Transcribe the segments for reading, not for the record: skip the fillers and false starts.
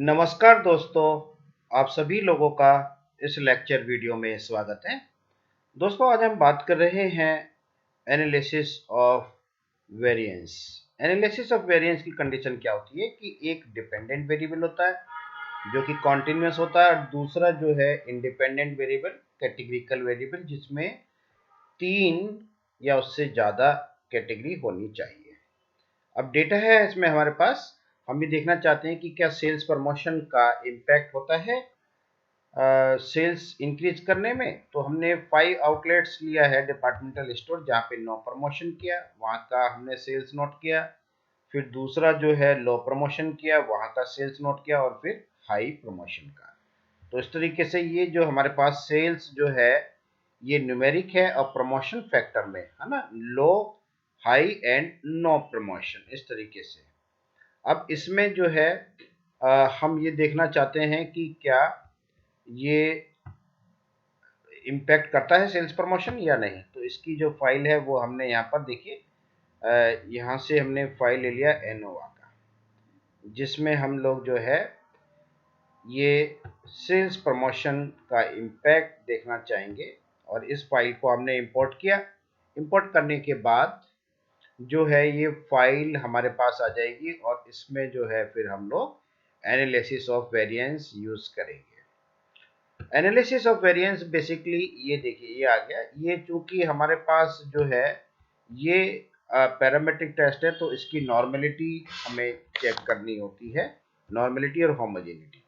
नमस्कार दोस्तों, आप सभी लोगों का इस लेक्चर वीडियो में स्वागत है। दोस्तों, आज हम बात कर रहे हैं analysis of variance. Analysis of variance की कंडीशन क्या होती है कि एक डिपेंडेंट वेरिएबल होता है जो कि कॉन्टिन्यूस होता है, और दूसरा जो है इंडिपेंडेंट वेरिएबल, कैटेगरिकल वेरिएबल, जिसमें 3 या उससे ज़्यादा कैटेगरी होनी चाहिए। अब डेटा है इसमें हमारे पास, हम ये देखना चाहते हैं कि क्या सेल्स प्रमोशन का इम्पैक्ट होता है सेल्स इंक्रीज करने में। तो हमने 5 आउटलेट्स लिया है डिपार्टमेंटल स्टोर, जहाँ पे नो प्रमोशन किया, वहाँ का हमने सेल्स नोट किया। फिर दूसरा जो है लो प्रमोशन किया, वहाँ का सेल्स नोट किया, और फिर हाई प्रमोशन का। तो इस तरीके से ये जो हमारे पास सेल्स जो है ये न्यूमेरिक है, और प्रमोशन फैक्टर में है ना, लो, हाई एंड नो प्रमोशन, इस तरीके से। अब इसमें जो है हम ये देखना चाहते हैं कि क्या ये इम्पैक्ट करता है सेल्स प्रमोशन या नहीं। तो इसकी जो फाइल है वो हमने यहाँ पर देखिए, यहाँ से हमने फाइल ले लिया एनोवा का, जिसमें हम लोग जो है ये सेल्स प्रमोशन का इम्पैक्ट देखना चाहेंगे। और इस फाइल को हमने इंपोर्ट किया। इंपोर्ट करने के बाद जो है ये फाइल हमारे पास आ जाएगी, और इसमें जो है फिर हम लोग एनालिसिस ऑफ वेरिएंस यूज करेंगे। एनालिसिस ऑफ वेरिएंस बेसिकली ये देखिए, ये आ गया। ये चूंकि हमारे पास जो है ये पैरामीट्रिक टेस्ट है, तो इसकी नॉर्मेलिटी हमें चेक करनी होती है, नॉर्मेलिटी और होमोजेनिटी।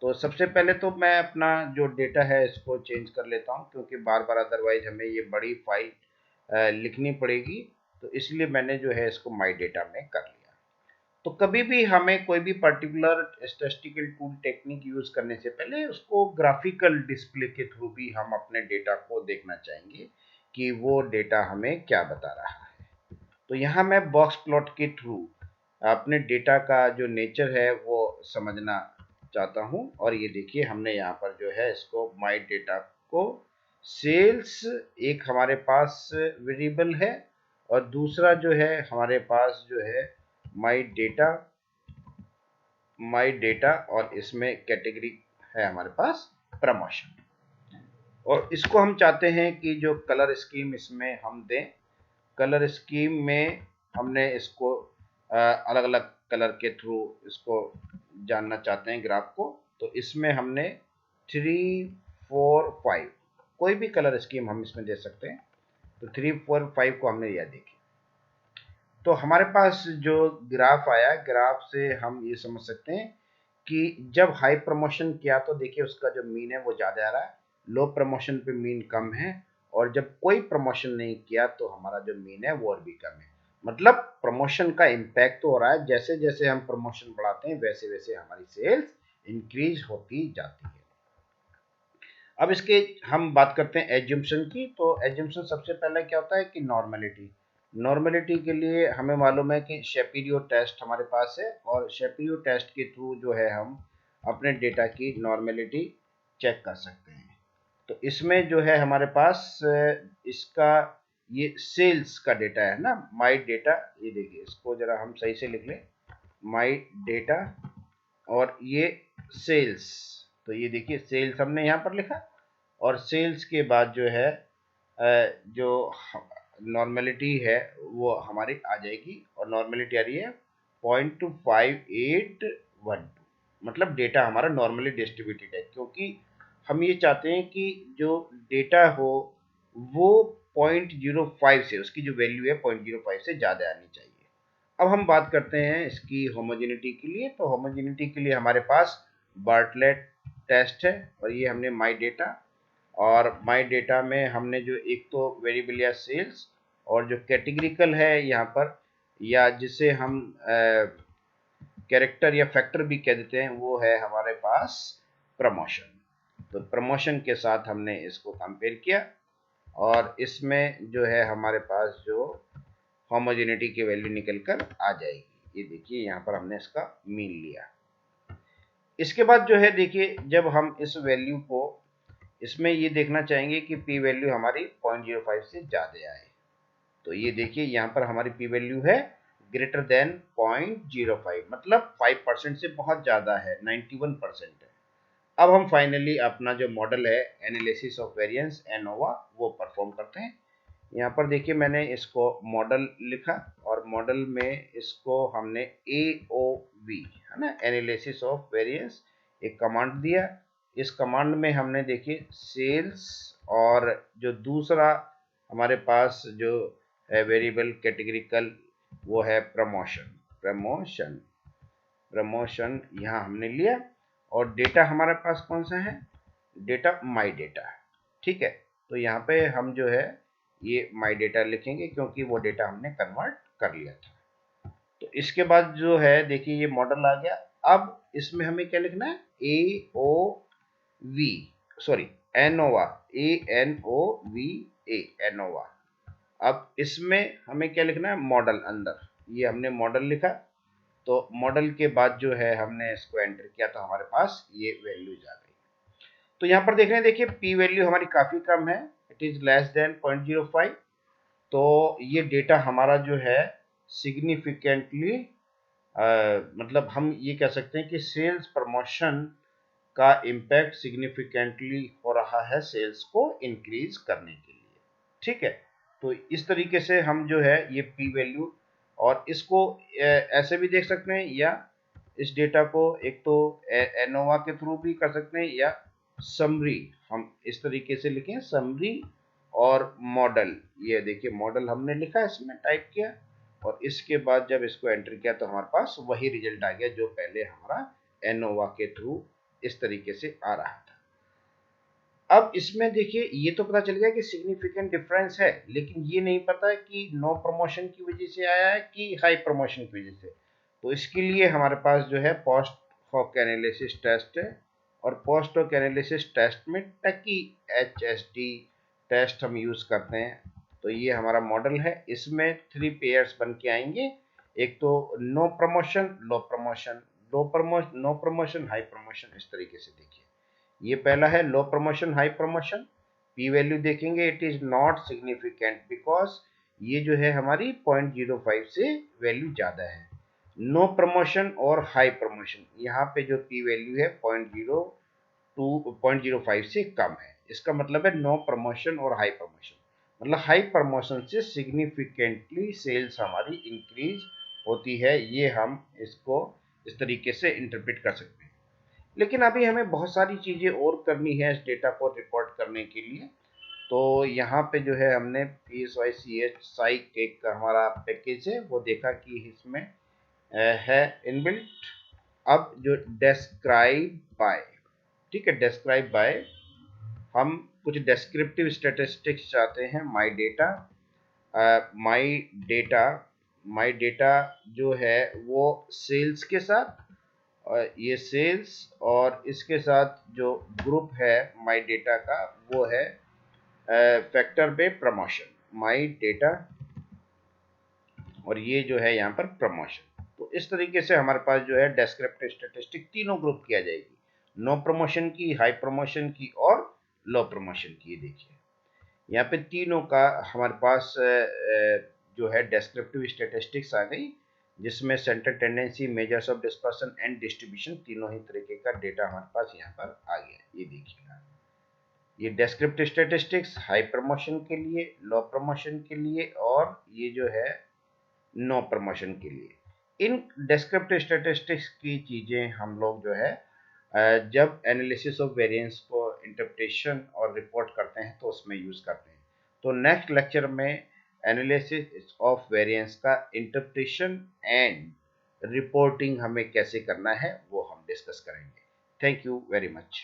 तो सबसे पहले तो मैं अपना जो डेटा है इसको चेंज कर लेता हूँ, क्योंकि बार बार अदरवाइज हमें ये बड़ी फाइल लिखनी पड़ेगी। तो इसलिए मैंने जो है इसको माई डेटा में कर लिया। तो कभी भी हमें कोई भी particular statistical tool technique use करने से पहले उसको ग्राफिकल डिस्प्ले के थ्रू भी हम अपने डेटा को देखना चाहेंगे कि वो डेटा हमें क्या बता रहा है। तो यहाँ मैं बॉक्स प्लॉट के थ्रू अपने डेटा का जो नेचर है वो समझना चाहता हूँ। और ये देखिए, हमने यहाँ पर जो है इसको माई डेटा को सेल्स एक हमारे पास वेरिएबल है, और दूसरा जो है हमारे पास जो है माई डेटा, और इसमें कैटेगरी है हमारे पास प्रमोशन। और इसको हम चाहते हैं कि जो कलर स्कीम इसमें हम दें, कलर स्कीम में हमने इसको अलग अलग कलर के थ्रू इसको जानना चाहते हैं ग्राफ को। तो इसमें हमने 3, 4, 5 कोई भी कलर स्कीम हम इसमें दे सकते हैं। तो 3, 4, 5 को हमने यह देखी। तो हमारे पास जो ग्राफ आया, ग्राफ से हम ये समझ सकते हैं कि जब हाई प्रमोशन किया तो देखिए उसका जो मीन है वो ज़्यादा आ रहा है, लो प्रमोशन पे मीन कम है, और जब कोई प्रमोशन नहीं किया तो हमारा जो मीन है वो और भी कम है। मतलब प्रमोशन का इम्पैक्ट तो हो रहा है, जैसे जैसे हम प्रमोशन बढ़ाते हैं वैसे वैसे हमारी सेल्स इंक्रीज होती जाती है। अब इसके हम बात करते हैं एज्यूम्पशन की। तो एज्यूम्पशन सबसे पहले क्या होता है कि नॉर्मेलिटी। नॉर्मेलिटी के लिए हमें मालूम है कि शेपिरो टेस्ट हमारे पास है, और शेपिरो टेस्ट के थ्रू जो है हम अपने डेटा की नॉर्मेलिटी चेक कर सकते हैं। तो इसमें जो है हमारे पास इसका ये सेल्स का डेटा है ना, माई डेटा। ये देखिए, इसको जरा हम सही से लिख लें, माई डेटा, और ये सेल्स। तो ये देखिए, सेल्स हमने यहाँ पर लिखा, और सेल्स के बाद जो है जो नॉर्मेलिटी है वो हमारी आ जाएगी, और नॉर्मेलिटी आ रही है 0.5812। मतलब डेटा हमारा नॉर्मली डिस्ट्रीब्यूटेड है, क्योंकि हम ये चाहते हैं कि जो डेटा हो वो 0.05 से, उसकी जो वैल्यू है 0.05 से ज़्यादा आनी चाहिए। अब हम बात करते हैं इसकी होमोजेनिटी के लिए। तो होमोजेनिटी के लिए हमारे पास बार्टलेट टेस्ट है, और ये हमने माई डेटा, और माई डेटा में हमने जो एक तो वेरिएबल या सेल्स, और जो कैटेगरिकल है यहाँ पर, या जिसे हम कैरेक्टर या फैक्टर भी कह देते हैं, वो है हमारे पास प्रमोशन। तो प्रमोशन के साथ हमने इसको कंपेयर किया, और इसमें जो है हमारे पास जो होमोजेनिटी की वैल्यू निकल कर आ जाएगी। ये देखिए, यहाँ पर हमने इसका मीन लिया। इसके बाद जो है देखिए, जब हम इस वैल्यू को इसमें ये देखना चाहेंगे कि पी वैल्यू हमारी 0.05 से ज़्यादा आए। तो ये देखिए, यहाँ पर हमारी पी वैल्यू है ग्रेटर देन 0.05, मतलब 5% से बहुत ज़्यादा है, 91% है। अब हम फाइनली अपना जो मॉडल है एनालिसिस ऑफ वेरिएंस एनोवा वो परफॉर्म करते हैं। यहाँ पर देखिए मैंने इसको मॉडल लिखा और मॉडल में इसको हमने AOV है ना, एनालिसिस ऑफ वेरिएंस, एक कमांड दिया। इस कमांड में हमने देखिए सेल्स और जो दूसरा हमारे पास जो है वेरिएबल कैटेगरिकल वो है प्रमोशन। प्रमोशन यहाँ हमने लिया और डेटा हमारे पास कौन सा है, डेटा माई डेटा। ठीक है, तो यहाँ पे हम जो है ये माई डेटा लिखेंगे क्योंकि वो डेटा हमने कन्वर्ट कर लिया था। तो इसके बाद जो है देखिए ये मॉडल आ गया। अब इसमें हमें क्या लिखना है, एनोवा, ANOVA, एनोवा। अब इसमें हमें क्या लिखना है, मॉडल अंदर, ये हमने मॉडल लिखा। तो मॉडल के बाद जो है हमने इसको एंटर किया तो हमारे पास ये वैल्यूज आ गई। तो यहाँ पर देख रहे हैं, देखिए पी वैल्यू हमारी काफी कम है, इट इज लेस देन 0.05। तो ये डेटा हमारा जो है सिग्निफिकेंटली मतलब हम ये कह सकते हैं कि सेल्स प्रमोशन का इम्पैक्ट सिग्निफिकेंटली हो रहा है सेल्स को इंक्रीज करने के लिए। ठीक है, तो इस तरीके से हम जो है ये पी वैल्यू, और इसको ऐसे भी देख सकते हैं या इस डेटा को एक तो एनोवा के थ्रू भी कर सकते हैं या समरी, हम इस तरीके से लिखें समरी और मॉडल। ये देखिए मॉडल हमने लिखा, इसमें टाइप किया और इसके बाद जब इसको एंटर किया तो हमारे पास वही रिजल्ट आ गया जो पहले हमारा एनोवा के थ्रू इस तरीके से आ रहा था। अब इसमें देखिए ये तो पता चल गया कि सिग्निफिकेंट डिफरेंस है, लेकिन ये नहीं पता है कि नो प्रमोशन की वजह से आया है कि हाई प्रमोशन की वजह से। तो इसके लिए हमारे पास जो है पोस्ट हॉक एनालिसिस टेस्ट है, और पोस्ट हॉक एनालिसिस टेस्ट में टकी HSD टेस्ट हम यूज करते हैं। तो ये हमारा मॉडल है, इसमें 3 पेयर्स बन के आएंगे, एक तो no promotion, low promotion, no promotion, high promotion, इस तरीके से देखिए। ये पहला है low promotion high promotion, p value देखेंगे it is not significant because ये जो है हमारी 0.05 से वैल्यू ज्यादा है। नो प्रमोशन और हाई प्रमोशन, यहाँ पे जो पी वैल्यू है 0.05 से कम है, इसका मतलब है नो प्रमोशन और हाई प्रमोशन, मतलब हाई प्रमोशन से सिग्निफिकेंटली सेल्स हमारी इंक्रीज होती है। ये हम इसको इस तरीके से इंटरप्रेट कर सकते हैं। लेकिन अभी हमें बहुत सारी चीज़ें और करनी है इस डेटा को रिपोर्ट करने के लिए। तो यहाँ पे जो है हमने PSYCH साइक एक हमारा पैकेज है वो देखा कि इसमें है इनबिल्ट। अब जो डिस्क्राइब बाय, ठीक है, डिस्क्राइब बाय, हम कुछ डिस्क्रिप्टिव स्टैटिस्टिक्स चाहते हैं। माई डेटा जो है वो सेल्स के साथ, और ये सेल्स और इसके साथ जो ग्रुप है माई डेटा का वो है फैक्टर पे प्रमोशन, माई डेटा, और ये जो है यहाँ पर प्रमोशन। तो इस तरीके से हमारे पास जो है डेस्क्रिप्टिव स्टैटिस्टिक तीनों ग्रुप किया जाएगी, नो प्रमोशन की, हाई प्रमोशन की और लो प्रमोशन की। देखिए यहाँ पे तीनों का हमारे पास जो है डेस्क्रिप्टिव स्टैटिस्टिक्स आ गई, जिसमें centre tendency, measures of dispersion and distribution, तीनों ही तरीके का डेटा हमारे पास यहाँ पर आ गया। ये देखिएगा, ये डेस्क्रिप्टिव स्टैटिस्टिक्स हाई प्रमोशन के लिए, लो प्रमोशन के लिए और ये जो है नो प्रमोशन के लिए। इन डेस्क्रिप्टिव स्टैटिस्टिक्स की चीज़ें हम लोग जो है जब एनालिसिस ऑफ वेरिएंस को इंटरप्रिटेशन और रिपोर्ट करते हैं तो उसमें यूज़ करते हैं। तो नेक्स्ट लेक्चर में एनालिसिस ऑफ वेरिएंस का इंटरप्रिटेशन एंड रिपोर्टिंग हमें कैसे करना है वो हम डिस्कस करेंगे। Thank you very much.